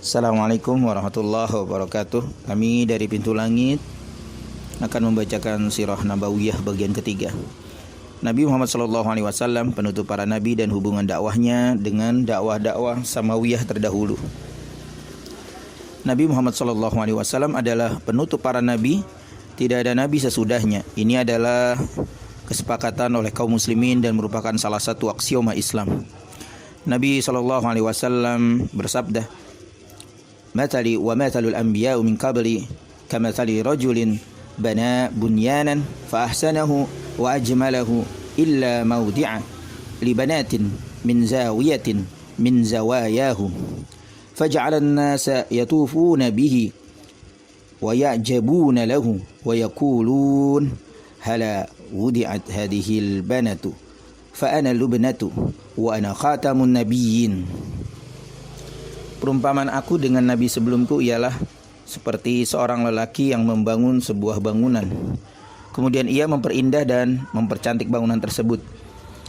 Assalamualaikum warahmatullahi wabarakatuh. Kami dari Pintu Langit akan membacakan Sirah Nabawiyah bagian ketiga. Nabi Muhammad SAW penutup para nabi dan hubungan dakwahnya dengan dakwah-dakwah samawiyah terdahulu. Nabi Muhammad SAW adalah penutup para nabi, tidak ada nabi sesudahnya. Ini adalah kesepakatan oleh kaum muslimin dan merupakan salah satu aksioma Islam. Nabi SAW bersabda, "Matali wa matalul anbiya'u min qabli kamathali rajulin bana bunyanan fa ahsanahu wa ajmalahu illa mawdi'a li banatin min zawiyatin min zawayahu faj'ala an-nasa yatufuna bihi wa ya'jabuna lahu wa yaqulun hala wudi'at hadhihi al-banatu fa ana lubnatu wa ana khatamun nabiyyin." Perumpamaan aku dengan nabi sebelumku ialah seperti seorang lelaki yang membangun sebuah bangunan. Kemudian ia memperindah dan mempercantik bangunan tersebut,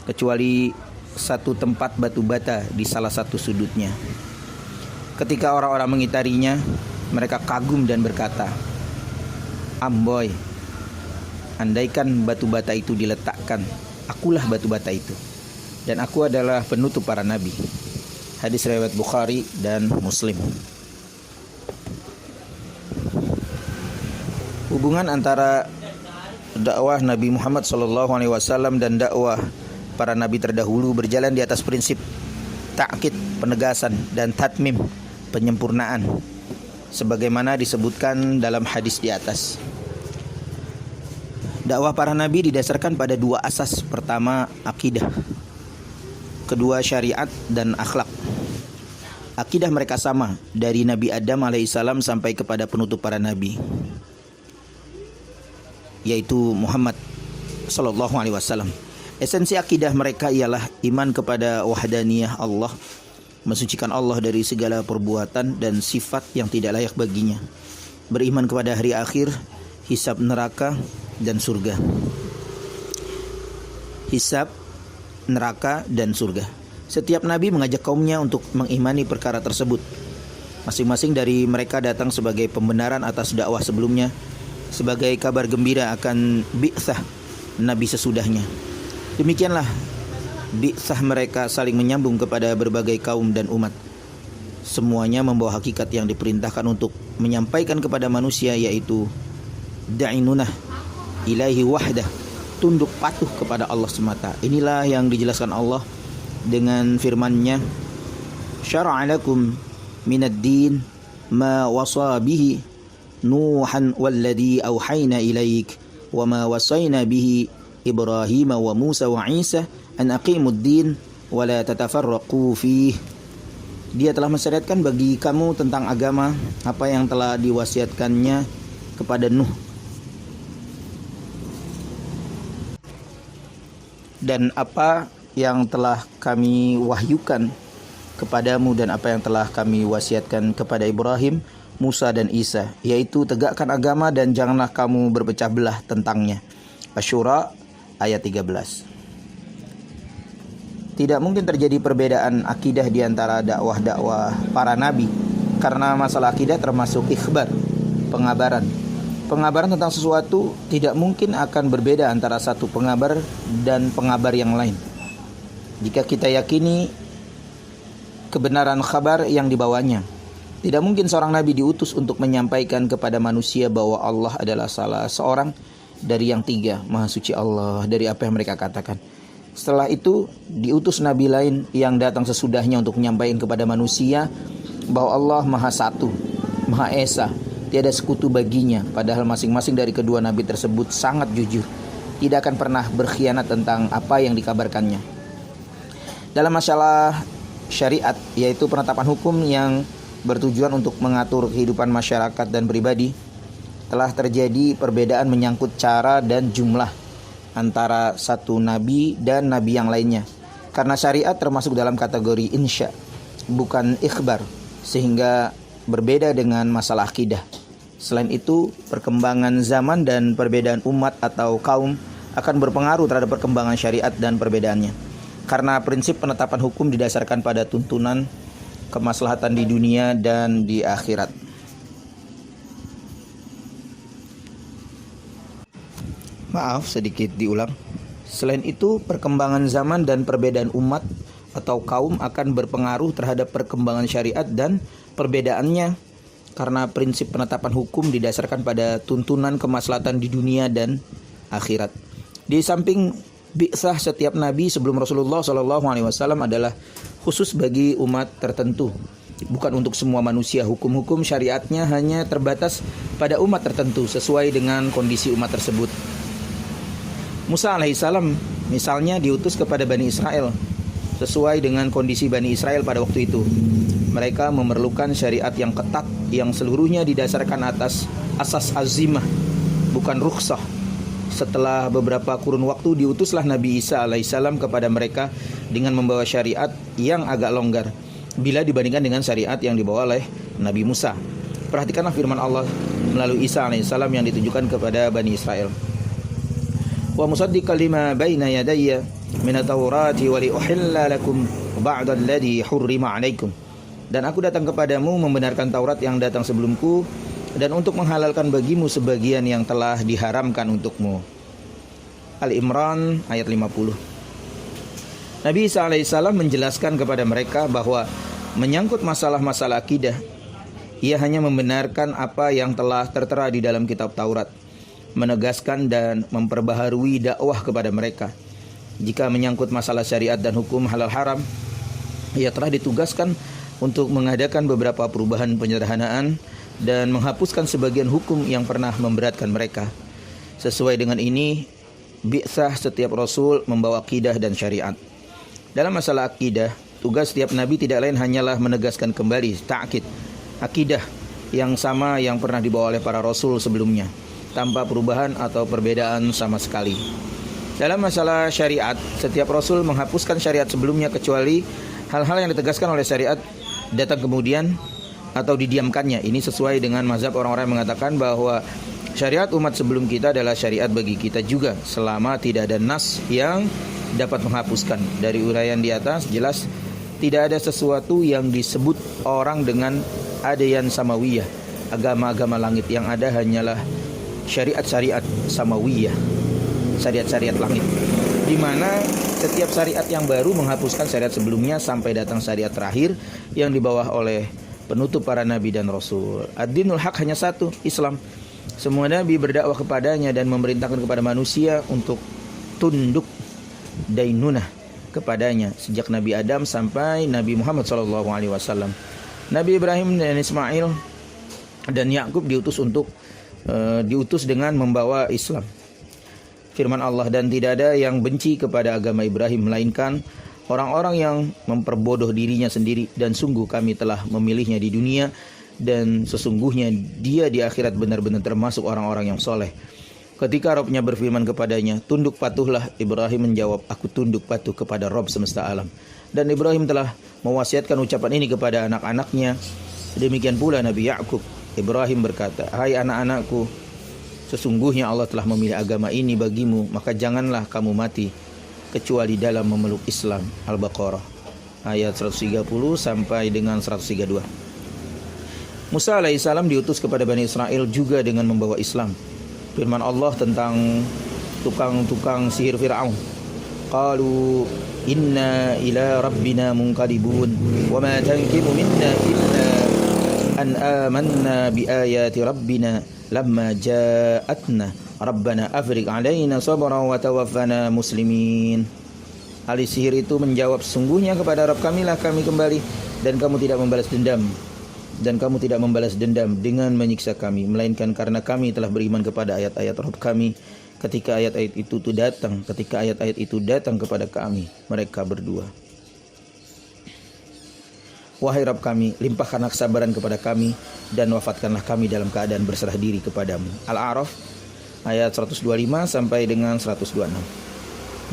kecuali satu tempat batu bata di salah satu sudutnya. Ketika orang-orang mengitarinya, mereka kagum dan berkata, "Amboi, andaikan batu bata itu diletakkan, akulah batu bata itu, dan aku adalah penutup para nabi." Hadis riwayat Bukhari dan Muslim. Hubungan antara dakwah Nabi Muhammad SAW dan dakwah para nabi terdahulu berjalan di atas prinsip ta'kid, penegasan, dan tatmim, penyempurnaan, sebagaimana disebutkan dalam hadis di atas. Dakwah para nabi didasarkan pada dua asas. Pertama, akidah. Kedua, syariat dan akhlak. Akidah mereka sama dari Nabi Adam alaihissalam sampai kepada penutup para nabi, yaitu Muhammad sallallahu alaihi wasallam. Esensi akidah mereka ialah iman kepada wahdaniyah Allah, mensucikan Allah dari segala perbuatan dan sifat yang tidak layak baginya, beriman kepada hari akhir, hisab neraka dan surga. Hisab neraka dan surga. Setiap nabi mengajak kaumnya untuk mengimani perkara tersebut. Masing-masing dari mereka datang sebagai pembenaran atas dakwah sebelumnya, sebagai kabar gembira akan bi'tsah nabi sesudahnya. Demikianlah bi'tsah mereka saling menyambung kepada berbagai kaum dan umat. Semuanya membawa hakikat yang diperintahkan untuk menyampaikan kepada manusia, yaitu da'inunah ilaihi wahdah, tunduk patuh kepada Allah semata. Inilah yang dijelaskan Allah dengan firman-Nya, "Syara'a lakum minad din ma wasa bihi Nuhan walladhi auhayna ilaik wa ma wasayna bihi Ibrahim wa Musa wa Isa an aqimud din wa la tatafarraqu fih." Dia telah mensyariatkan bagi kamu tentang agama apa yang telah diwasiatkannya kepada Nuh dan apa yang telah kami wahyukan kepadamu dan apa yang telah kami wasiatkan kepada Ibrahim, Musa dan Isa, yaitu tegakkan agama dan janganlah kamu berpecah belah tentangnya. Asy-Syura ayat 13. Tidak mungkin terjadi perbedaan akidah di antara dakwah-dakwah para nabi, karena masalah akidah termasuk ikhbar, pengabaran. Pengabaran tentang sesuatu tidak mungkin akan berbeda antara satu pengabar dan pengabar yang lain. Jika kita yakini kebenaran khabar yang dibawanya, tidak mungkin seorang nabi diutus untuk menyampaikan kepada manusia bahwa Allah adalah salah seorang dari yang tiga, Maha Suci Allah dari apa yang mereka katakan. Setelah itu diutus nabi lain yang datang sesudahnya untuk menyampaikan kepada manusia bahwa Allah Maha Satu, Maha Esa, tiada sekutu baginya. Padahal masing-masing dari kedua nabi tersebut sangat jujur, tidak akan pernah berkhianat tentang apa yang dikabarkannya. Dalam masalah syariat, yaitu penetapan hukum yang bertujuan untuk mengatur kehidupan masyarakat dan pribadi, telah terjadi perbedaan menyangkut cara dan jumlah antara satu nabi dan nabi yang lainnya. Karena syariat termasuk dalam kategori insya, bukan ikhbar, sehingga berbeda dengan masalah akidah. Selain itu, perkembangan zaman dan perbedaan umat atau kaum akan berpengaruh terhadap perkembangan syariat dan perbedaannya. Karena prinsip penetapan hukum didasarkan pada tuntunan kemaslahatan di dunia dan di akhirat. Maaf, sedikit diulang. Selain itu, perkembangan zaman dan perbedaan umat atau kaum akan berpengaruh terhadap perkembangan syariat dan perbedaannya, karena prinsip penetapan hukum didasarkan pada tuntunan kemaslahatan di dunia dan akhirat. Di samping bi'tsah setiap nabi sebelum Rasulullah SAW adalah khusus bagi umat tertentu, bukan untuk semua manusia. Hukum-hukum syariatnya hanya terbatas pada umat tertentu sesuai dengan kondisi umat tersebut. Musa alaihissalam misalnya diutus kepada Bani Israel sesuai dengan kondisi Bani Israel pada waktu itu. Mereka memerlukan syariat yang ketat yang seluruhnya didasarkan atas asas azimah, bukan rukhsah. Setelah beberapa kurun waktu diutuslah Nabi Isa alaihissalam kepada mereka dengan membawa syariat yang agak longgar bila dibandingkan dengan syariat yang dibawa oleh Nabi Musa. Perhatikanlah firman Allah melalui Isa alaihissalam yang ditujukan kepada Bani Israel. Wa musaddiqan lima baina yadayya minat taurati wa liuhilla lakum ba'da alladhi hurrima 'alaikum. Dan aku datang kepadamu membenarkan Taurat yang datang sebelumku dan untuk menghalalkan bagimu sebagian yang telah diharamkan untukmu. Al-Imran ayat 50. Nabi Isa alaihissalam menjelaskan kepada mereka bahwa menyangkut masalah-masalah akidah, ia hanya membenarkan apa yang telah tertera di dalam kitab Taurat, menegaskan dan memperbaharui dakwah kepada mereka. Jika menyangkut masalah syariat dan hukum halal haram, ia telah ditugaskan untuk mengadakan beberapa perubahan penyederhanaan dan menghapuskan sebagian hukum yang pernah memberatkan mereka. Sesuai dengan ini, bi'tsah setiap rasul membawa akidah dan syariat. Dalam masalah akidah, tugas setiap nabi tidak lain hanyalah menegaskan kembali ta'kid akidah yang sama yang pernah dibawa oleh para rasul sebelumnya, tanpa perubahan atau perbedaan sama sekali. Dalam masalah syariat, setiap rasul menghapuskan syariat sebelumnya kecuali hal-hal yang ditegaskan oleh syariat datang kemudian atau didiamkannya. Ini sesuai dengan mazhab orang-orang yang mengatakan bahwa syariat umat sebelum kita adalah syariat bagi kita juga, selama tidak ada nas yang dapat menghapuskan. Dari uraian di atas jelas tidak ada sesuatu yang disebut orang dengan adyan samawiyah, agama-agama langit. Yang ada hanyalah syariat-syariat samawiyah, syariat-syariat langit, di mana setiap syariat yang baru menghapuskan syariat sebelumnya sampai datang syariat terakhir yang dibawa oleh penutup para nabi dan rasul. Ad-dinul haq hanya satu, Islam. Semua nabi berdakwah kepadanya dan memerintahkan kepada manusia untuk tunduk dainunah kepadanya, sejak Nabi Adam sampai Nabi Muhammad SAW. Nabi Ibrahim dan Ismail dan Yakub diutus dengan membawa Islam. Firman Allah, dan tidak ada yang benci kepada agama Ibrahim melainkan orang-orang yang memperbodoh dirinya sendiri, dan sungguh kami telah memilihnya di dunia dan sesungguhnya dia di akhirat benar-benar termasuk orang-orang yang soleh. Ketika Rabbnya berfirman kepadanya, tunduk patuhlah, Ibrahim menjawab, aku tunduk patuh kepada Rabb semesta alam. Dan Ibrahim telah mewasiatkan ucapan ini kepada anak-anaknya. Demikian pula Nabi Yakub. Ibrahim berkata, hai anak-anakku, sesungguhnya Allah telah memilih agama ini bagimu, maka janganlah kamu mati kecuali dalam memeluk Islam. Al-Baqarah ayat 130 sampai dengan 132. Musa alaihissalam diutus kepada Bani Israel juga dengan membawa Islam. Firman Allah tentang tukang-tukang sihir Fir'aun, qalu inna ila rabbina munqalibun wa ma tankimu minna illa an amanna bi ayati rabbina lamma ja'atna rabbana afriq alaina sabran wa tawaffana muslimin. Ahli sihir itu menjawab, sungguhnya kepada Rabb kamilah kami kembali, dan kamu tidak membalas dendam dengan menyiksa kami, melainkan karena kami telah beriman kepada ayat-ayat Rabb kami ketika ayat-ayat itu datang kepada kami, mereka berdua. Wahai Rabb kami, limpahkanlah kesabaran kepada kami dan wafatkanlah kami dalam keadaan berserah diri kepadamu. Al-A'raf ayat 125 sampai dengan 126.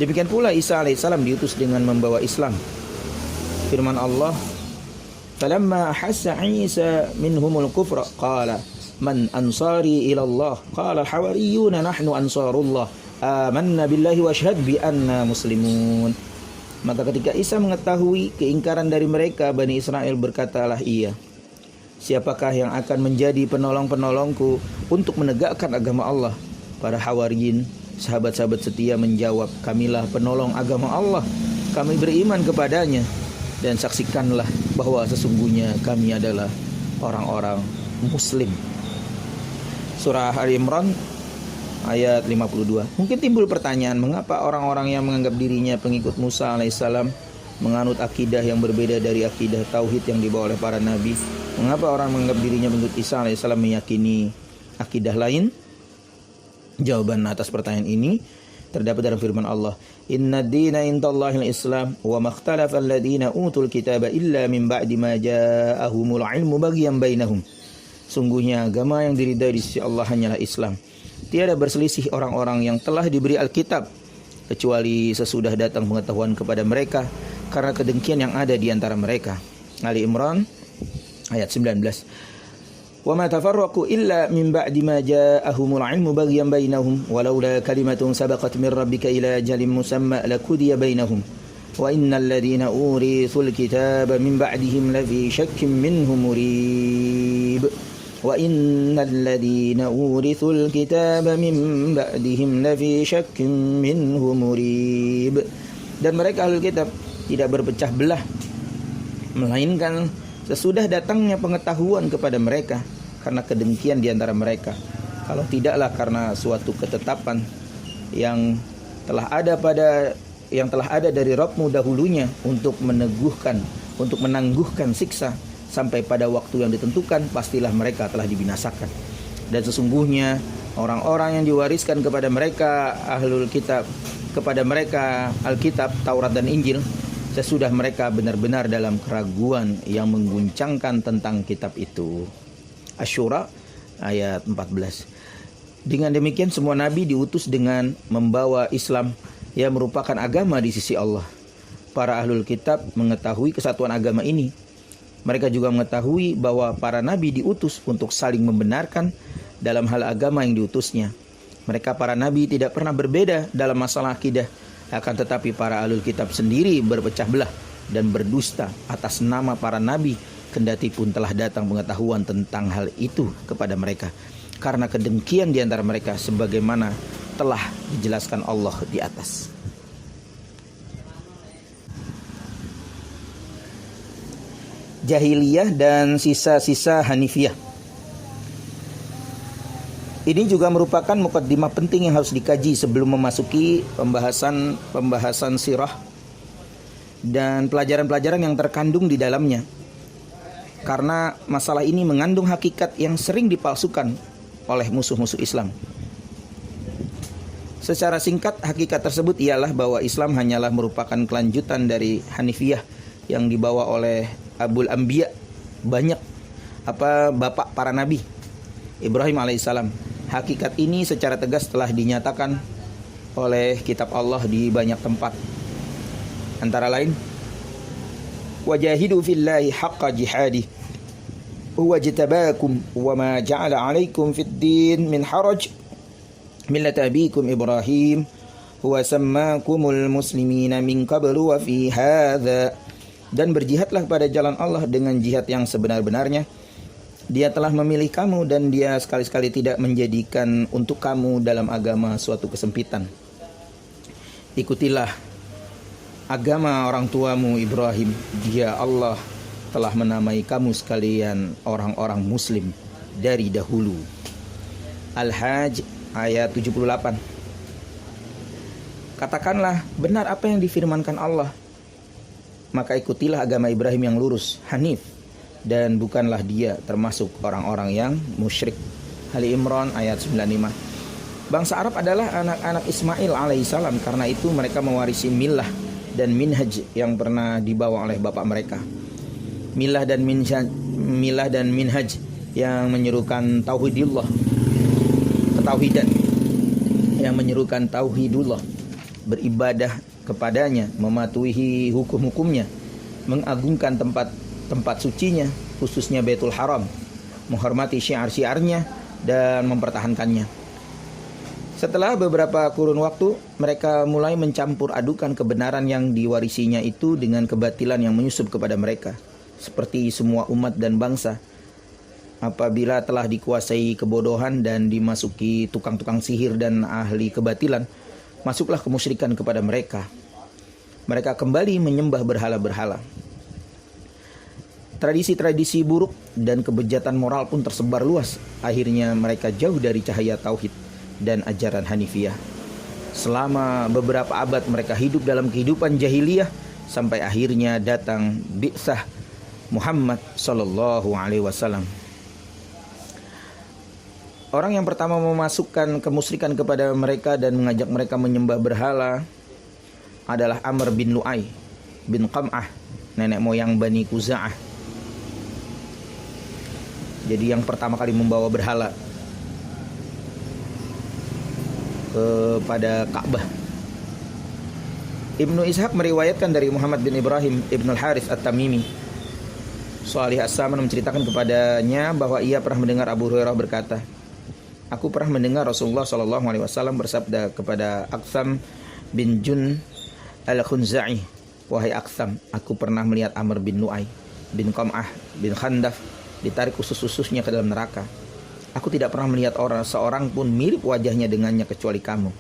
Demikian pula Isa alaihissalam diutus dengan membawa Islam. Firman Allah, falamma ahassa Isa minhumul kufra qala man ansari ila Allah qala al-hawariyuna nahnu ansarullah amanna billahi wa ashhad bi anna muslimun. Maka ketika Isa mengetahui keingkaran dari mereka, Bani Israel berkatalah ia, siapakah yang akan menjadi penolong-penolongku untuk menegakkan agama Allah? Para Hawariyin, sahabat-sahabat setia menjawab, kamilah penolong agama Allah, kami beriman kepadanya, dan saksikanlah bahwa sesungguhnya kami adalah orang-orang Muslim. Surah Ali Imran ayat 52. Mungkin timbul pertanyaan, mengapa orang-orang yang menganggap dirinya pengikut Musa alaihissalam menganut akidah yang berbeda dari akidah tauhid yang dibawa oleh para nabi? Mengapa orang menganggap dirinya pengikut Isa alaihissalam meyakini akidah lain? Jawaban atas pertanyaan ini terdapat dalam firman Allah, Inna dina indallahil Islam wa makhtalafa alladhina utul kitaba illa min ba'di ma ja'ahumul ilmu baghyan bainahum. Sungguhnya agama yang diridai di sisi Allah hanyalah Islam. Tiada berselisih orang-orang yang telah diberi Alkitab kecuali sesudah datang pengetahuan kepada mereka karena kedengkian yang ada di antara mereka. Ali Imran ayat 19. Wa ma tafarraqu illa min ba'di ma ja'ahumul 'ilmu baghyan bainahum walaula kalimatun sabaqat min rabbika ila ajalin musamma laqudiya bainahum wa innal ladhina urithul kitaba min ba'dihim lafi syakkin minhu murib. Wa innal ladzina urithul kitaba min ba'dihim lafi syakkin minhu murib. Dan mereka ahlul kitab tidak berpecah belah, melainkan sesudah datangnya pengetahuan kepada mereka karena kedengkian di antara mereka. Kalau tidaklah karena suatu ketetapan yang telah ada dari Rabbmu dahulunya untuk menangguhkan siksa sampai pada waktu yang ditentukan, pastilah mereka telah dibinasakan. Dan sesungguhnya orang-orang yang diwariskan kepada mereka ahlul kitab, kepada mereka Alkitab, Taurat dan Injil, sesudah mereka benar-benar dalam keraguan yang mengguncangkan tentang kitab itu. Asy-Syura ayat 14. Dengan demikian semua nabi diutus dengan membawa Islam yang merupakan agama di sisi Allah. Para ahlul kitab mengetahui kesatuan agama ini. Mereka juga mengetahui bahwa para nabi diutus untuk saling membenarkan dalam hal agama yang diutusnya. Mereka para nabi tidak pernah berbeda dalam masalah akidah. Akan tetapi para ahlul kitab sendiri berpecah belah dan berdusta atas nama para nabi, kendati pun telah datang pengetahuan tentang hal itu kepada mereka, karena kedengkian di antara mereka sebagaimana telah dijelaskan Allah di atas. Jahiliyah dan sisa-sisa Hanifiyah. Ini juga merupakan mukaddimah penting yang harus dikaji sebelum memasuki pembahasan sirah dan pelajaran-pelajaran yang terkandung di dalamnya. Karena masalah ini mengandung hakikat yang sering dipalsukan oleh musuh-musuh Islam. Secara singkat, hakikat tersebut ialah bahwa Islam hanyalah merupakan kelanjutan dari Hanifiyah yang dibawa oleh Abul Anbiya, bapak para nabi, Ibrahim alaihissalam. Hakikat ini secara tegas telah dinyatakan oleh kitab Allah di banyak tempat. Antara lain, wajahidu fillahi haqqa jihadi huwa jitabakum wa ma ja'ala 'alaikum fid din min haraj millata abikum Ibrahim huwa sammakumul muslimina min qablu wa fi hadza. Dan berjihadlah pada jalan Allah dengan jihad yang sebenar-benarnya. Dia telah memilih kamu dan dia sekali-sekali tidak menjadikan untuk kamu dalam agama suatu kesempitan. Ikutilah agama orang tuamu Ibrahim. Dia Allah telah menamai kamu sekalian orang-orang muslim dari dahulu. Al-Hajj ayat 78. Katakanlah, benar apa yang difirmankan Allah. Maka ikutilah agama Ibrahim yang lurus, Hanif, dan bukanlah dia termasuk orang-orang yang musyrik. Ali Imran ayat 95. Bangsa Arab adalah anak-anak Ismail alaihissalam, karena itu mereka mewarisi milah dan minhaj yang pernah dibawa oleh bapak mereka. Milah dan minhaj yang menyerukan tauhidullah, ketauhidan, yang menyerukan tauhidullah, beribadah kepadanya, mematuhi hukum-hukumnya, mengagungkan tempat sucinya, khususnya Baitul Haram, menghormati syiar-syiarnya dan mempertahankannya. Setelah beberapa kurun waktu, mereka mulai mencampur adukan kebenaran yang diwarisinya itu dengan kebatilan yang menyusup kepada mereka. Seperti semua umat dan bangsa, apabila telah dikuasai kebodohan dan dimasuki tukang-tukang sihir dan ahli kebatilan, masuklah kemusyrikan kepada mereka. Mereka kembali menyembah berhala-berhala. Tradisi-tradisi buruk dan kebejatan moral pun tersebar luas. Akhirnya mereka jauh dari cahaya tauhid dan ajaran Hanifiyah. Selama beberapa abad mereka hidup dalam kehidupan jahiliyah sampai akhirnya datang bi'tsah Muhammad sallallahu alaihi wasallam. Orang yang pertama memasukkan kemusyrikan kepada mereka dan mengajak mereka menyembah berhala adalah Amr bin Lu'ay bin Qam'ah, nenek moyang Bani Khuza'ah. Jadi yang pertama kali membawa berhala kepada Ka'bah. Ibnu Ishaq meriwayatkan dari Muhammad bin Ibrahim Ibnul Harith At-Tamimi, Shalih As-Saman menceritakan kepadanya bahwa ia pernah mendengar Abu Hurairah berkata, "Aku pernah mendengar Rasulullah SAW bersabda kepada Aqsam bin Jun Al-Khunza'i, wahai Aqsam, aku pernah melihat Amr bin Lu'ay bin Qam'ah bin Khandaf ditarik usus-ususnya ke dalam neraka. Aku tidak pernah melihat seorang pun mirip wajahnya dengannya kecuali kamu."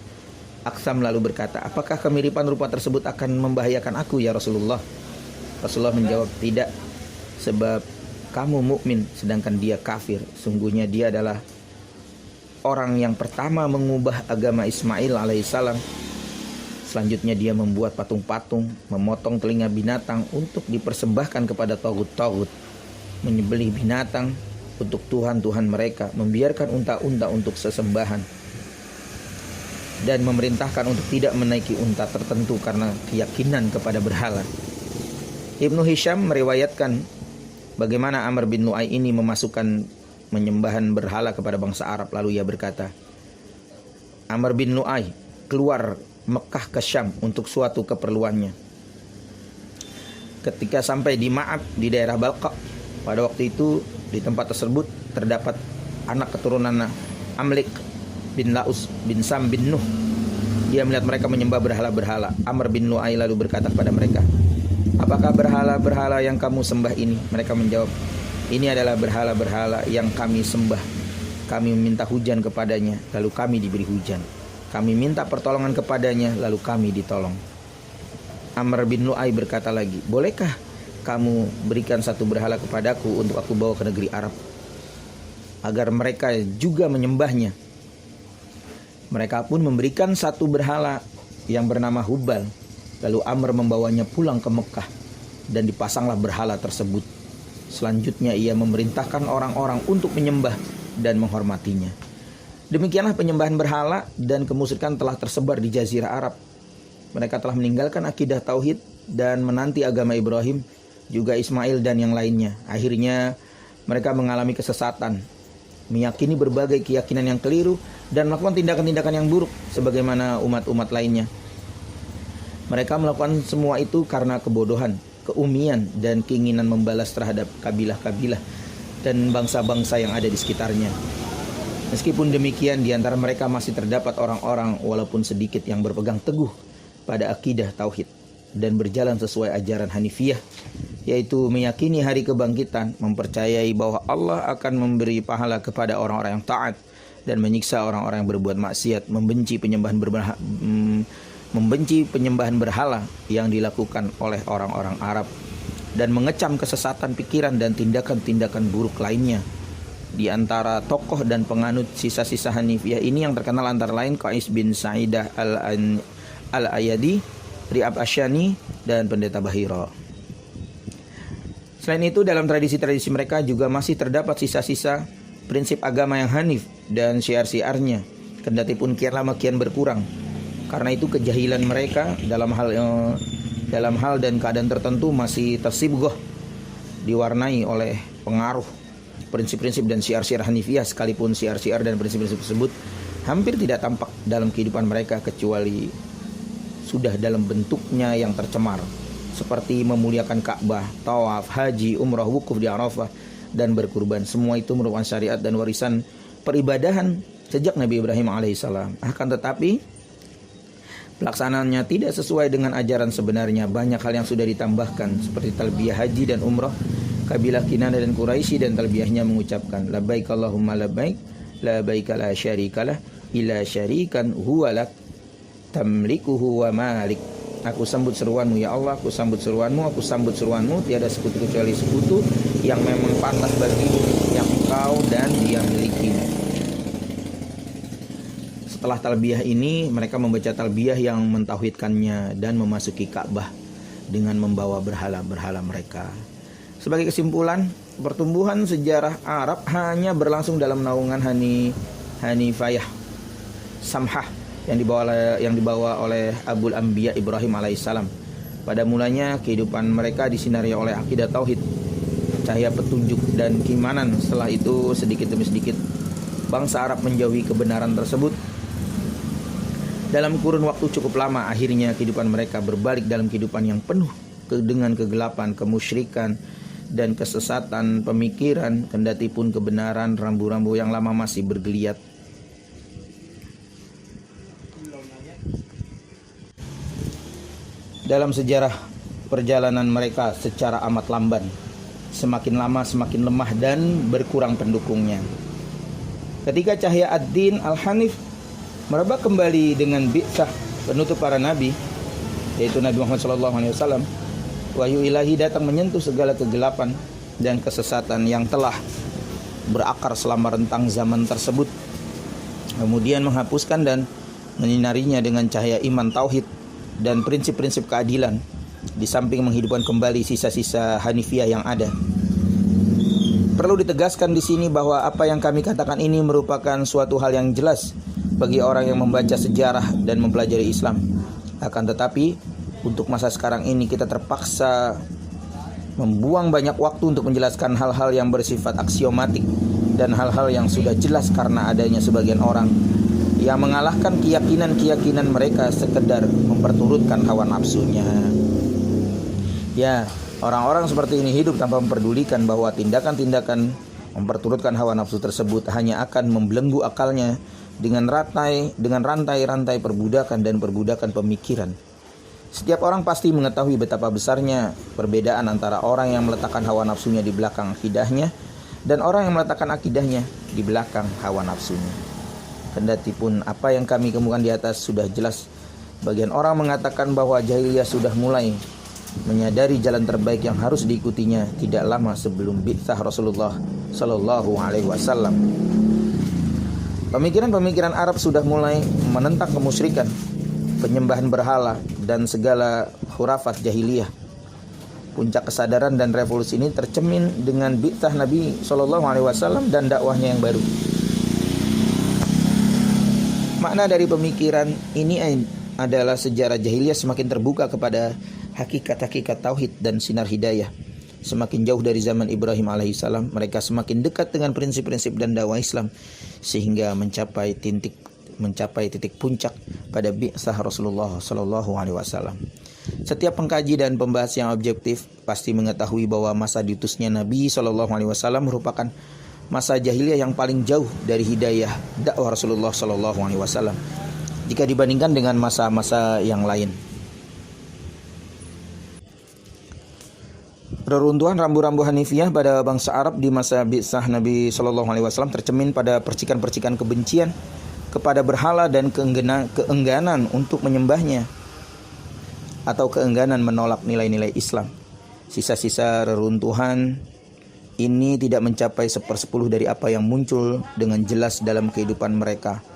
Aqsam lalu berkata, "Apakah kemiripan rupa tersebut akan membahayakan aku ya Rasulullah?" Rasulullah menjawab, "Tidak, sebab kamu mukmin sedangkan dia kafir. Sungguhnya dia adalah orang yang pertama mengubah agama Ismail alaihissalam. Selanjutnya dia membuat patung-patung, memotong telinga binatang untuk dipersembahkan kepada tagut-tagut, menyembelih binatang untuk Tuhan-Tuhan mereka, membiarkan unta-unta untuk sesembahan, dan memerintahkan untuk tidak menaiki unta tertentu karena keyakinan kepada berhala." Ibnu Hisham meriwayatkan bagaimana Amr bin Lu'ay ini memasukkan menyembahan berhala kepada bangsa Arab. Lalu ia berkata, Amr bin Lu'ay keluar Mekah ke Syam untuk suatu keperluannya. Ketika sampai di Ma'ab di daerah Balqa, pada waktu itu di tempat tersebut terdapat anak keturunan Amlik bin Laus bin Sam bin Nuh. Dia melihat mereka menyembah berhala-berhala. Amr bin Lu'ay lalu berkata kepada mereka, "Apakah berhala-berhala yang kamu sembah ini?" Mereka menjawab, "Ini adalah berhala-berhala yang kami sembah. Kami meminta hujan kepadanya, lalu kami diberi hujan. Kami minta pertolongan kepadanya, lalu kami ditolong." Amr bin Lu'ay berkata lagi, "Bolehkah kamu berikan satu berhala kepadaku untuk aku bawa ke negeri Arab, agar mereka juga menyembahnya?" Mereka pun memberikan satu berhala yang bernama Hubal. Lalu Amr membawanya pulang ke Mekah dan dipasanglah berhala tersebut. Selanjutnya ia memerintahkan orang-orang untuk menyembah dan menghormatinya. Demikianlah penyembahan berhala dan kemusyrikan telah tersebar di Jazirah Arab. Mereka telah meninggalkan akidah tauhid dan menanti agama Ibrahim, juga Ismail dan yang lainnya. Akhirnya mereka mengalami kesesatan, meyakini berbagai keyakinan yang keliru dan melakukan tindakan-tindakan yang buruk sebagaimana umat-umat lainnya. Mereka melakukan semua itu karena kebodohan, keumian, dan keinginan membalas terhadap kabilah-kabilah dan bangsa-bangsa yang ada di sekitarnya. Meskipun demikian, di antara mereka masih terdapat orang-orang walaupun sedikit yang berpegang teguh pada akidah tauhid dan berjalan sesuai ajaran Hanifiyah, yaitu meyakini hari kebangkitan, mempercayai bahwa Allah akan memberi pahala kepada orang-orang yang taat dan menyiksa orang-orang yang berbuat maksiat, membenci penyembahan berhala yang dilakukan oleh orang-orang Arab, dan mengecam kesesatan pikiran dan tindakan-tindakan buruk lainnya. Di antara tokoh dan penganut sisa-sisa Hanifiyah ini yang terkenal antara lain Qais bin Sa'idah al-Ayadi, Ri'ab Asyani, dan Pendeta Bahira. Selain itu, dalam tradisi-tradisi mereka juga masih terdapat sisa-sisa prinsip agama yang hanif dan syiar-syiarnya, kendati pun kian lama kian berkurang. Karena itu kejahilan mereka dalam hal dan keadaan tertentu masih tersibgoh, diwarnai oleh pengaruh prinsip-prinsip dan syiar-syiar Hanifiyah, sekalipun syiar-syiar dan prinsip-prinsip tersebut hampir tidak tampak dalam kehidupan mereka kecuali sudah dalam bentuknya yang tercemar, seperti memuliakan Ka'bah, tawaf, haji, umrah, wukuf di Arafah, dan berkurban. Semua itu merupakan syariat dan warisan peribadahan sejak Nabi Ibrahim alaihissalam. Akan tetapi pelaksanaannya tidak sesuai dengan ajaran sebenarnya. Banyak hal yang sudah ditambahkan seperti talbiyah haji dan umrah kabilah Kinanah dan Quraisy, dan talbiyahnya mengucapkan labbaik Allahumma labbaik la baika la syarikalah illa syarikan huwa lak tamlikuhu wa malik. Aku sambut seruanmu ya Allah, aku sambut seruanmu, aku sambut seruanmu, tiada sekutu kecuali sekutu yang memang pantas bagimu, yang engkau dan dia miliki. Setelah talbiyah ini, mereka membaca talbiyah yang mentauhidkannya dan memasuki Ka'bah dengan membawa berhala-berhala mereka. Sebagai kesimpulan, pertumbuhan sejarah Arab hanya berlangsung dalam naungan Hanifayah Samhah yang dibawa oleh Abul Anbiya Ibrahim alaihissalam. Pada mulanya kehidupan mereka disinari oleh akidah tauhid, cahaya petunjuk dan keimanan. Setelah itu sedikit demi sedikit bangsa Arab menjauhi kebenaran tersebut. Dalam kurun waktu cukup lama, akhirnya kehidupan mereka berbalik dalam kehidupan yang penuh dengan kegelapan, kemusyrikan dan kesesatan pemikiran. Kendati pun kebenaran, rambu-rambu yang lama masih bergeliat. Dalam sejarah perjalanan mereka secara amat lamban, semakin lama semakin lemah dan berkurang pendukungnya. Ketika cahaya ad-din al-hanif merebak kembali dengan bi'tsah penutup para nabi, yaitu Nabi Muhammad SAW, wahyu ilahi datang menyentuh segala kegelapan dan kesesatan yang telah berakar selama rentang zaman tersebut, kemudian menghapuskan dan menyinarinya dengan cahaya iman tauhid dan prinsip-prinsip keadilan, di samping menghidupkan kembali sisa-sisa Hanifiyah yang ada. Perlu ditegaskan di sini bahwa apa yang kami katakan ini merupakan suatu hal yang jelas bagi orang yang membaca sejarah dan mempelajari Islam. Akan tetapi, untuk masa sekarang ini kita terpaksa membuang banyak waktu untuk menjelaskan hal-hal yang bersifat aksiomatik dan hal-hal yang sudah jelas karena adanya sebagian orang yang mengalahkan keyakinan-keyakinan mereka sekedar memperturutkan hawa nafsunya. Ya, orang-orang seperti ini hidup tanpa memperdulikan bahwa tindakan-tindakan memperturutkan hawa nafsu tersebut hanya akan membelenggu akalnya dengan rantai-rantai perbudakan dan perbudakan pemikiran. Setiap orang pasti mengetahui betapa besarnya perbedaan antara orang yang meletakkan hawa nafsunya di belakang akidahnya dan orang yang meletakkan akidahnya di belakang hawa nafsunya. Kendati pun apa yang kami kemukakan di atas sudah jelas, bagian orang mengatakan bahwa jahiliyah sudah mulai menyadari jalan terbaik yang harus diikutinya tidak lama sebelum bi'tsah Rasulullah Sallallahu Alaihi Wasallam. Pemikiran-pemikiran Arab sudah mulai menentang kemusyrikan, penyembahan berhala dan segala khurafat jahiliyah. Puncak kesadaran dan revolusi ini tercermin dengan bi'tsah Nabi Sallallahu Alaihi Wasallam dan dakwahnya yang baru. Makna dari pemikiran ini adalah sejarah jahiliyah semakin terbuka kepada hakikat-hakikat tauhid dan sinar hidayah. Semakin jauh dari zaman Ibrahim alaihissalam, mereka semakin dekat dengan prinsip-prinsip dan dakwah Islam sehingga mencapai titik puncak pada bi'tsah Rasulullah sallallahu alaihi wasallam. Setiap pengkaji dan pembahas yang objektif pasti mengetahui bahwa masa diutusnya Nabi sallallahu alaihi wasallam merupakan masa jahiliyah yang paling jauh dari hidayah dakwah Rasulullah sallallahu alaihi wasallam jika dibandingkan dengan masa-masa yang lain. Reruntuhan rambu-rambu Hanifiyah pada bangsa Arab di masa bi'tsah Nabi sallallahu alaihi wasallam tercermin pada percikan-percikan kebencian kepada berhala dan keengganan untuk menyembahnya atau keengganan menolak nilai-nilai Islam. Sisa-sisa reruntuhan ini tidak mencapai 1/10 dari apa yang muncul dengan jelas dalam kehidupan mereka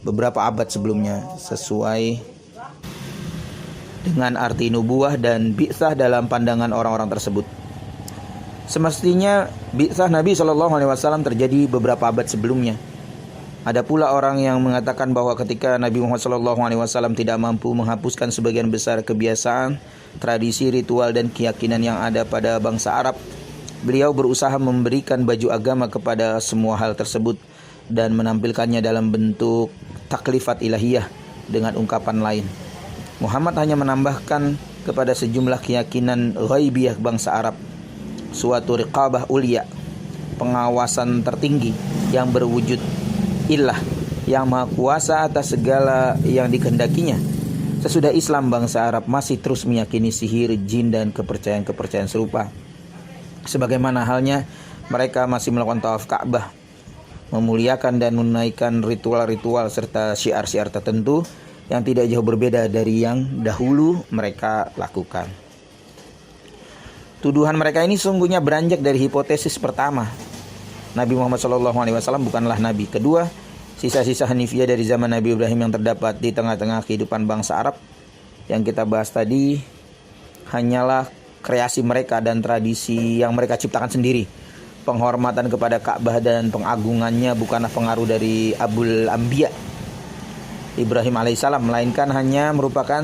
beberapa abad sebelumnya, sesuai dengan arti nubuah dan bi'tsah dalam pandangan orang-orang tersebut. Semestinya bi'tsah Nabi SAW terjadi beberapa abad sebelumnya. Ada pula orang yang mengatakan bahwa ketika Nabi Muhammad SAW tidak mampu menghapuskan sebagian besar kebiasaan, tradisi, ritual, dan keyakinan yang ada pada bangsa Arab, beliau berusaha memberikan baju agama kepada semua hal tersebut dan menampilkannya dalam bentuk taklifat ilahiyah dengan ungkapan lain. Muhammad hanya menambahkan kepada sejumlah keyakinan ghaibiyah bangsa Arab suatu riqabah ulia, pengawasan tertinggi yang berwujud ilah yang maha kuasa atas segala yang dikehendakinya. Sesudah Islam, bangsa Arab masih terus meyakini sihir, jin, dan kepercayaan-kepercayaan serupa. Sebagaimana halnya mereka masih melakukan tawaf Ka'bah, memuliakan dan menunaikan ritual-ritual serta syiar-syiar tertentu yang tidak jauh berbeda dari yang dahulu mereka lakukan. Tuduhan mereka ini sungguhnya beranjak dari hipotesis pertama, Nabi Muhammad SAW bukanlah Nabi. Kedua, sisa-sisa Hanifiyah dari zaman Nabi Ibrahim yang terdapat di tengah-tengah kehidupan bangsa Arab yang kita bahas tadi hanyalah kreasi mereka dan tradisi yang mereka ciptakan sendiri. Penghormatan kepada Ka'bah dan pengagungannya bukanlah pengaruh dari Abul Anbiya Ibrahim alaihissalam, melainkan hanya merupakan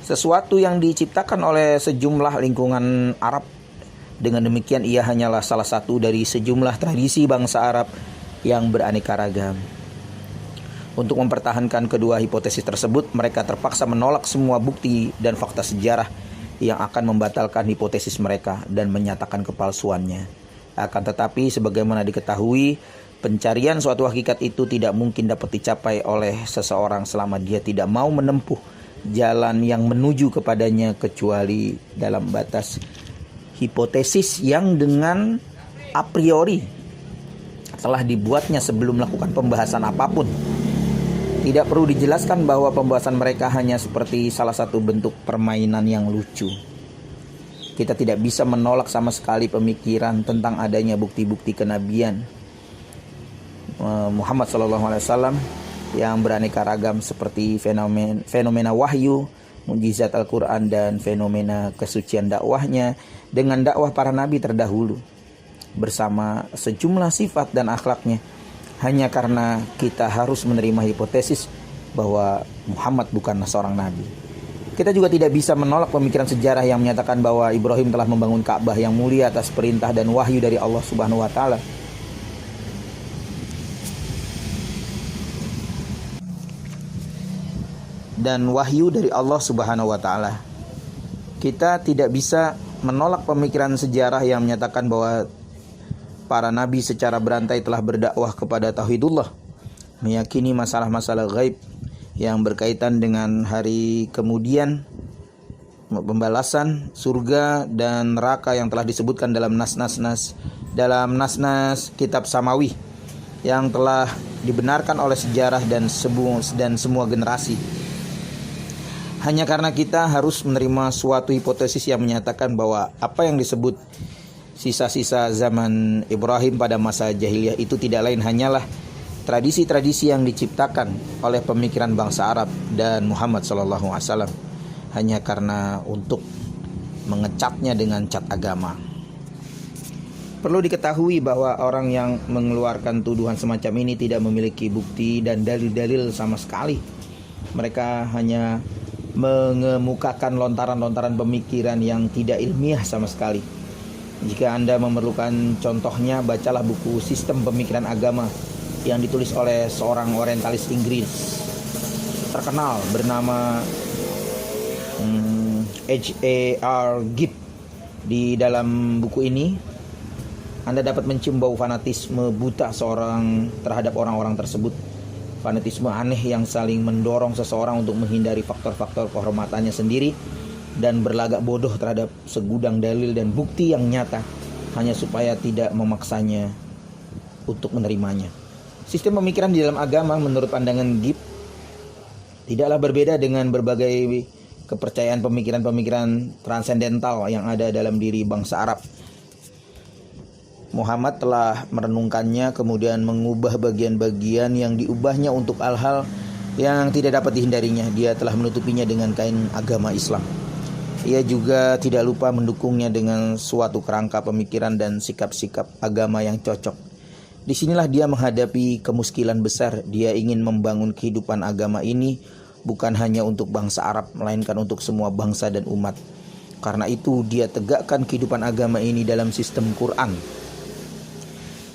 sesuatu yang diciptakan oleh sejumlah lingkungan Arab. Dengan demikian ia hanyalah salah satu dari sejumlah tradisi bangsa Arab yang beraneka ragam. Untuk mempertahankan kedua hipotesis tersebut, mereka terpaksa menolak semua bukti dan fakta sejarah yang akan membatalkan hipotesis mereka dan menyatakan kepalsuannya. Akan tetapi, sebagaimana diketahui, pencarian suatu hakikat itu tidak mungkin dapat dicapai oleh seseorang selama dia tidak mau menempuh jalan yang menuju kepadanya, kecuali dalam batas hipotesis yang dengan a priori telah dibuatnya sebelum melakukan pembahasan apapun. Tidak perlu dijelaskan bahwa pembahasan mereka hanya seperti salah satu bentuk permainan yang lucu. Kita tidak bisa menolak sama sekali pemikiran tentang adanya bukti-bukti kenabian Muhammad SAW yang beraneka ragam seperti fenomena wahyu, mukjizat Al-Quran, dan fenomena kesucian dakwahnya dengan dakwah para nabi terdahulu bersama sejumlah sifat dan akhlaknya. Hanya karena kita harus menerima hipotesis bahwa Muhammad bukanlah seorang nabi. Kita juga tidak bisa menolak pemikiran sejarah yang menyatakan bahwa Ibrahim telah membangun Ka'bah yang mulia atas perintah dan wahyu dari Allah Subhanahu wa taala. Dan wahyu dari Allah Subhanahu wa taala. Kita tidak bisa menolak pemikiran sejarah yang menyatakan bahwa para nabi secara berantai telah berdakwah kepada tauhidullah, meyakini masalah-masalah gaib yang berkaitan dengan hari kemudian, pembalasan, surga dan neraka yang telah disebutkan dalam nas-nas kitab samawi yang telah dibenarkan oleh sejarah dan semua generasi. Hanya karena kita harus menerima suatu hipotesis yang menyatakan bahwa apa yang disebut sisa-sisa zaman Ibrahim pada masa jahiliyah itu tidak lain hanyalah tradisi-tradisi yang diciptakan oleh pemikiran bangsa Arab dan Muhammad SAW, hanya karena untuk mengecatnya dengan cat agama. Perlu diketahui bahwa orang yang mengeluarkan tuduhan semacam ini tidak memiliki bukti dan dalil-dalil sama sekali. Mereka hanya mengemukakan lontaran-lontaran pemikiran yang tidak ilmiah sama sekali. Jika Anda memerlukan contohnya, bacalah buku Sistem Pemikiran Agama yang ditulis oleh seorang orientalis Inggris terkenal bernama H.A.R. Gibb. Di dalam buku ini Anda dapat mencium bau fanatisme buta seorang terhadap orang-orang tersebut. Fanatisme aneh yang saling mendorong seseorang untuk menghindari faktor-faktor kehormatannya sendiri dan berlagak bodoh terhadap segudang dalil dan bukti yang nyata hanya supaya tidak memaksanya untuk menerimanya. Sistem pemikiran di dalam agama menurut pandangan Gibb tidaklah berbeda dengan berbagai kepercayaan pemikiran-pemikiran transendental yang ada dalam diri bangsa Arab. Muhammad telah merenungkannya, kemudian mengubah bagian-bagian yang diubahnya untuk hal-hal yang tidak dapat dihindarinya. Dia telah menutupinya dengan kain agama Islam. Ia juga tidak lupa mendukungnya dengan suatu kerangka pemikiran dan sikap-sikap agama yang cocok. Disinilah dia menghadapi kemuskilan besar. Dia ingin membangun kehidupan agama ini bukan hanya untuk bangsa Arab, melainkan untuk semua bangsa dan umat. Karena itu dia tegakkan kehidupan agama ini dalam sistem Quran.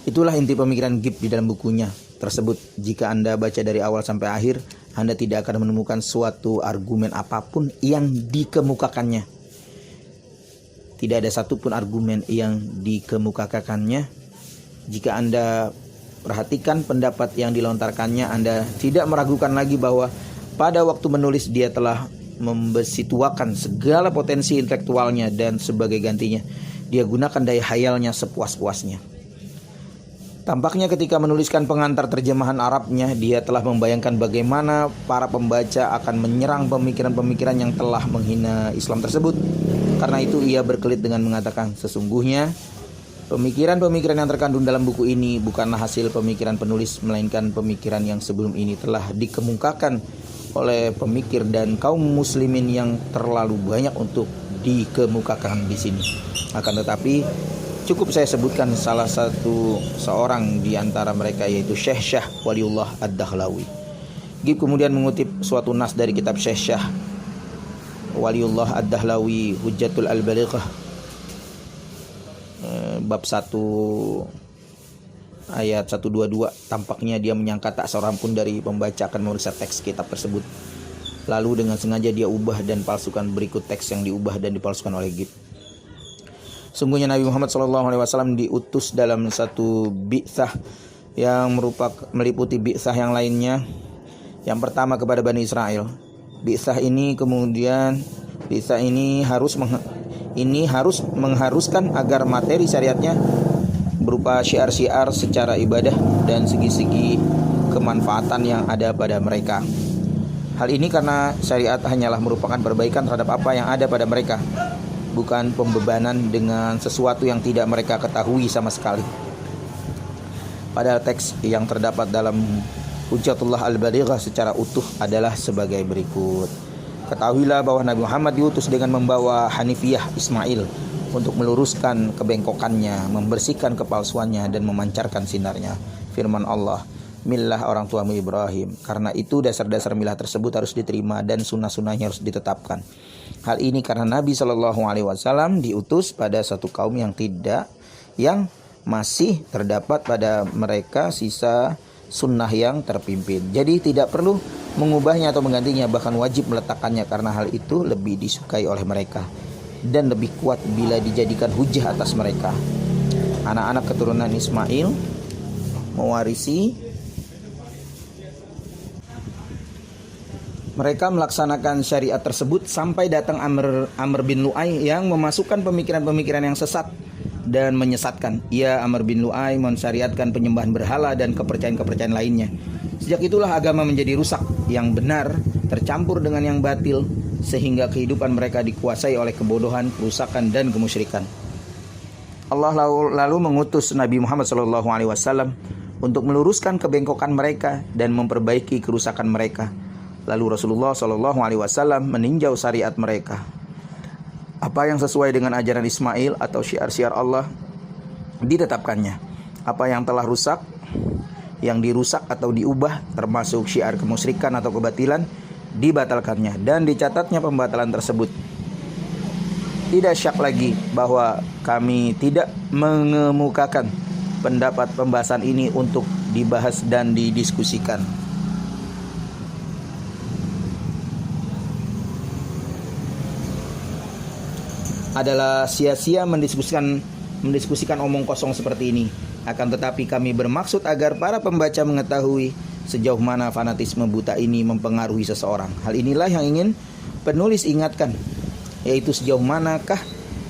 Itulah inti pemikiran Gibb di dalam bukunya tersebut. Jika Anda baca dari awal sampai akhir, Anda tidak akan menemukan suatu argumen apapun yang dikemukakannya. Tidak ada satupun argumen yang dikemukakannya. Jika Anda Perhatikan pendapat yang dilontarkannya. Anda tidak meragukan lagi bahwa pada waktu menulis dia telah membesituakan segala potensi intelektualnya, dan sebagai gantinya dia gunakan daya khayalnya sepuas-puasnya. Tampaknya ketika menuliskan pengantar terjemahan Arabnya, dia telah membayangkan bagaimana para pembaca akan menyerang pemikiran-pemikiran yang telah menghina Islam tersebut. Karena itu ia berkelit dengan mengatakan, sesungguhnya pemikiran-pemikiran yang terkandung dalam buku ini bukanlah hasil pemikiran penulis, melainkan pemikiran yang sebelum ini telah dikemukakan oleh pemikir dan kaum muslimin yang terlalu banyak untuk dikemukakan di sini. Akan tetapi cukup saya sebutkan salah satu seorang di antara mereka, yaitu Syekh Syah Waliullah Ad-Dahlawi. Gib kemudian mengutip suatu nas dari kitab Syekh Syah Waliullah Ad-Dahlawi Hujjatul Al-Balighah, bab 1 ayat 122. Tampaknya dia menyangka tak seorang pun dari pembaca akan memeriksa teks kitab tersebut. Lalu dengan sengaja dia ubah dan palsukan berikut teks yang diubah dan dipalsukan oleh Gib. Sungguhnya Nabi Muhammad SAW diutus dalam satu bi'tsah yang meliputi bi'tsah yang lainnya. Yang pertama kepada Bani Israel. Bi'tsah ini harus mengharuskan agar materi syariatnya berupa syiar-syiar secara ibadah dan segi-segi kemanfaatan yang ada pada mereka. Hal ini karena syariat hanyalah merupakan perbaikan terhadap apa yang ada pada mereka, bukan pembebanan dengan sesuatu yang tidak mereka ketahui sama sekali. Padahal teks yang terdapat dalam Hujjatullah Al-Balighah secara utuh adalah sebagai berikut. Ketahuilah bahwa Nabi Muhammad diutus dengan membawa Hanifiyah Ismail untuk meluruskan kebengkokannya, membersihkan kepalsuannya, dan memancarkan sinarnya. Firman Allah, millah orang tuamu Ibrahim. Karena itu dasar-dasar milah tersebut harus diterima dan sunnah-sunnahnya harus ditetapkan. Hal ini karena Nabi SAW diutus pada satu kaum yang masih terdapat pada mereka sisa sunnah yang terpimpin. Jadi tidak perlu mengubahnya atau menggantinya, bahkan wajib meletakkannya karena hal itu lebih disukai oleh mereka dan lebih kuat bila dijadikan hujah atas mereka. Anak-anak keturunan Ismail mewarisi, mereka melaksanakan syariat tersebut sampai datang Amr bin Lu'ay yang memasukkan pemikiran-pemikiran yang sesat dan menyesatkan. Ia, Amr bin Lu'ay, mensyariatkan penyembahan berhala dan kepercayaan-kepercayaan lainnya. Sejak itulah agama menjadi rusak, yang benar tercampur dengan yang batil, sehingga kehidupan mereka dikuasai oleh kebodohan, kerusakan, dan kemusyrikan. Allah lalu mengutus Nabi Muhammad SAW untuk meluruskan kebengkokan mereka dan memperbaiki kerusakan mereka. Lalu Rasulullah SAW meninjau syariat mereka. Apa yang sesuai dengan ajaran Ismail atau syiar-syiar Allah ditetapkannya. Apa yang telah rusak, yang dirusak atau diubah, termasuk syiar kemusyrikan atau kebatilan, dibatalkannya dan dicatatnya pembatalan tersebut. Tidak syak lagi bahwa kami tidak mengemukakan pendapat pembahasan ini untuk dibahas dan didiskusikan. Adalah sia-sia mendiskusikan omong kosong seperti ini. Akan tetapi kami bermaksud agar para pembaca mengetahui sejauh mana fanatisme buta ini mempengaruhi seseorang. Hal inilah yang ingin penulis ingatkan, yaitu sejauh manakah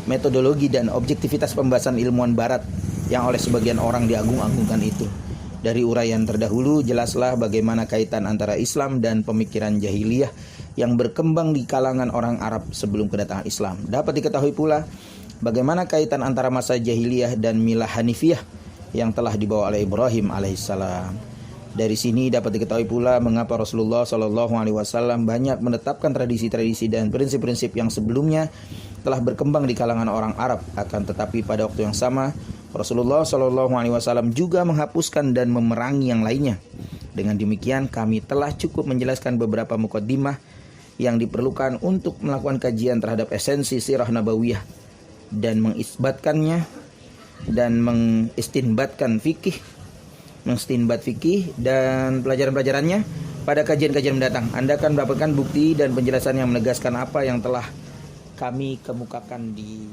metodologi dan objektivitas pembahasan ilmuwan barat yang oleh sebagian orang diagung-agungkan itu. Dari uraian terdahulu jelaslah bagaimana kaitan antara Islam dan pemikiran jahiliyah yang berkembang di kalangan orang Arab sebelum kedatangan Islam. Dapat diketahui pula bagaimana kaitan antara masa jahiliyah dan milah Hanifiyah yang telah dibawa oleh Ibrahim alaihissalam. Dari sini dapat diketahui pula mengapa Rasulullah SAW banyak menetapkan tradisi-tradisi dan prinsip-prinsip yang sebelumnya telah berkembang di kalangan orang Arab. Akan tetapi pada waktu yang sama Rasulullah SAW juga menghapuskan dan memerangi yang lainnya. Dengan demikian kami telah cukup menjelaskan beberapa muqaddimah yang diperlukan untuk melakukan kajian terhadap esensi sirah nabawiyah dan mengisbatkannya dan mengistinbat fikih dan pelajaran-pelajarannya pada kajian-kajian mendatang. Anda akan mendapatkan bukti dan penjelasan yang menegaskan apa yang telah kami kemukakan di